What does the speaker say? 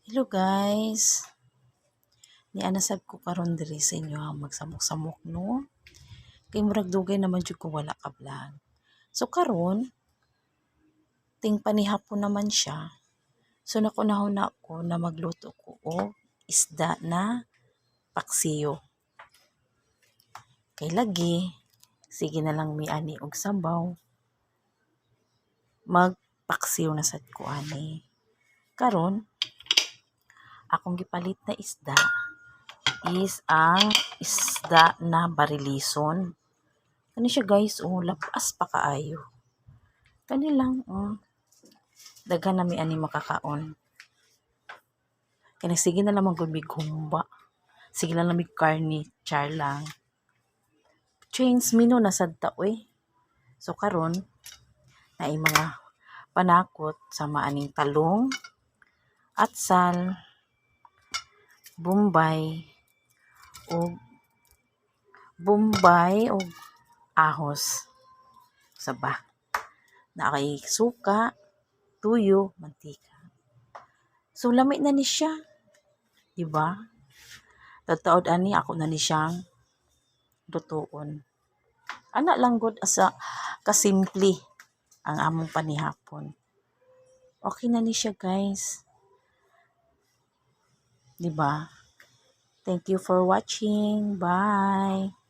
Hello guys, ni anasab ko karon diri sa inyo ang magsamok-samok no. Kay murag dugay naman jud ko wala ka vlog. So karon ting panihapon naman siya. So nakunahon na ko na magluto ko og isda na paksiyo. Kay lagi sige na lang mi ani og sabaw. Magpaksiyo na sad ko ani. Karon akong gipalit na isda is ang isda na barilison. Kani siya guys, lapas pa kaayo. Kani lang, daghan na mi ani makakaon. Kani sige na lang magulmig humba. Sige na lang mig karni, char lang. Chains mino na sad ta So karon na mga panakot sa maaning talong, atsal, bombay o ahos. Saba. Na kay suka, tuyo, mantika. So lami na ni siya. Diba? Tataod ani ako na ni siyang lutuon. Ana lang gud asa kasimple ang among panihapon. Okay na ni siya guys. Diba? Thank you for watching. Bye.